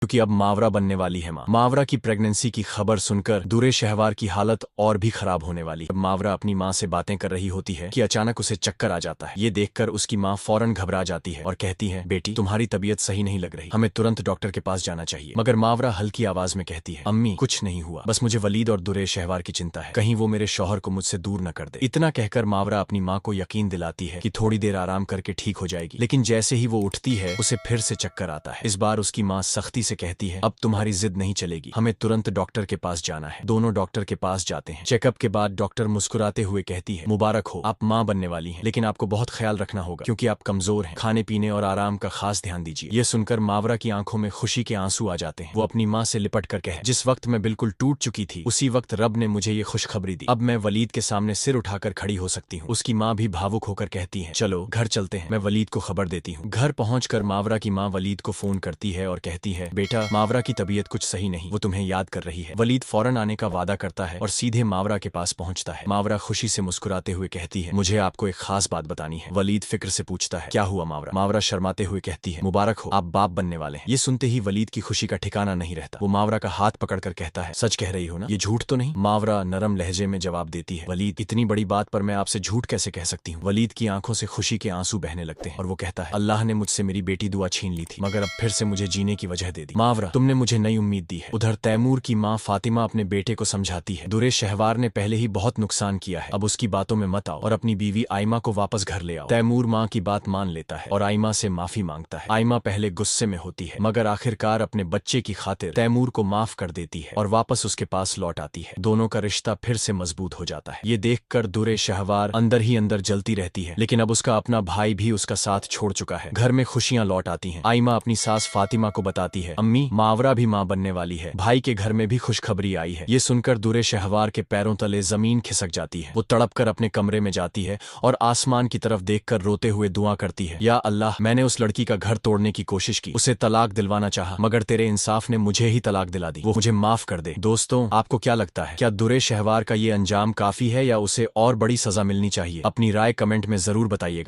क्योंकि अब मावरा बनने वाली है माँ। मावरा की प्रेगनेंसी की खबर सुनकर दूरे शहवार की हालत और भी खराब होने वाली है। मावरा अपनी माँ से बातें कर रही होती है कि अचानक उसे चक्कर आ जाता है। ये देखकर उसकी माँ फौरन घबरा जाती है और कहती है, बेटी तुम्हारी तबीयत सही नहीं लग रही, हमें तुरंत डॉक्टर के पास जाना चाहिए। मगर मावरा हल्की आवाज में कहती है, अम्मी कुछ नहीं हुआ, बस मुझे वलीद और दुरे शहवार की चिंता है, कहीं वो मेरे शौहर को मुझसे दूर न कर दे। इतना कहकर मावरा अपनी माँ को यकीन दिलाती है कि थोड़ी देर आराम करके ठीक हो जाएगी। लेकिन जैसे ही वो उठती है उसे फिर से चक्कर आता है। इस बार उसकी माँ सख्ती से कहती है, अब तुम्हारी जिद नहीं चलेगी, हमें तुरंत डॉक्टर के पास जाना है। दोनों डॉक्टर के पास जाते हैं। चेकअप के बाद डॉक्टर मुस्कुराते हुए कहती है, मुबारक हो, आप माँ बनने वाली हैं, लेकिन आपको बहुत ख्याल रखना होगा क्योंकि आप कमजोर हैं। खाने पीने और आराम का खास ध्यान दीजिए। ये सुनकर मावरा की आंखों में खुशी के आंसू आ जाते हैं। वो अपनी माँ से लिपट कर कहे, जिस वक्त मैं बिल्कुल टूट चुकी थी उसी वक्त रब ने मुझे ये खुशखबरी दी। अब मैं वलीद के सामने सिर उठाकर खड़ी हो सकती हूँ। उसकी माँ भी भावुक होकर कहती है, चलो घर चलते हैं, मैं वलीद को खबर देती हूँ। घर पहुंचकर मावरा की माँ वलीद को फोन करती है और कहती है, बेटा मावरा की तबीयत कुछ सही नहीं, वो तुम्हें याद कर रही है। वलीद फौरन आने का वादा करता है और सीधे मावरा के पास पहुंचता है। मावरा खुशी से मुस्कुराते हुए कहती है, मुझे आपको एक खास बात बतानी है। वलीद फिक्र से पूछता है, क्या हुआ मावरा? मावरा शर्माते हुए कहती है, मुबारक हो, आप बाप बनने वाले हैं। ये सुनते ही वलीद की खुशी का ठिकाना नहीं रहता। वो मावरा का हाथ पकड़कर कहता है, सच कह रही हो ना, ये झूठ तो नहीं? मावरा नरम लहजे में जवाब देती है, वलीद इतनी बड़ी बात पर मैं आपसे झूठ कैसे कह सकती हूँ? वलीद की आंखों से खुशी के आंसू बहने लगते हैं और वो कहता है, अल्लाह ने मुझसे मेरी बेटी दुआ छीन ली थी, मगर अब फिर से मुझे जीने की वजह दे दी। मावरा तुमने मुझे नई उम्मीद दी है। उधर तैमूर की माँ फातिमा अपने बेटे को समझाती है, दुरे शहवार ने पहले ही बहुत नुकसान किया है, अब उसकी बातों में मत आओ और अपनी बीवी आयमा को वापस घर ले आओ। तैमूर माँ की बात मान लेता है और आयमा से माफी मांगता है। आयमा पहले गुस्से में होती है मगर आखिरकार अपने बच्चे की खातिर तैमूर को माफ कर देती है और वापस उसके पास लौट आती है। दोनों का रिश्ता फिर से मजबूत हो जाता है। ये देखकर दुरे शहवार अंदर ही अंदर जलती रहती है, लेकिन अब उसका अपना भाई भी उसका साथ छोड़ चुका है। घर में खुशियां लौट आती हैं। आयमा अपनी सास फातिमा को बताती है, अम्मी मावरा भी माँ बनने वाली है, भाई के घर में भी खुशखबरी आई है। ये सुनकर दुरे शहवार के पैरों तले जमीन खिसक जाती है। वो तड़प कर अपने कमरे में जाती है और आसमान की तरफ देखकर रोते हुए दुआ करती है, या अल्लाह मैंने उस लड़की का घर तोड़ने की कोशिश की, उसे तलाक दिलवाना चाहा, मगर तेरे इंसाफ ने मुझे ही तलाक दिला दी, वो मुझे माफ कर दे। दोस्तों आपको क्या लगता है, क्या दुरे शहवार का ये अंजाम काफी है या उसे और बड़ी सजा मिलनी चाहिए? अपनी राय कमेंट में जरूर बताइएगा।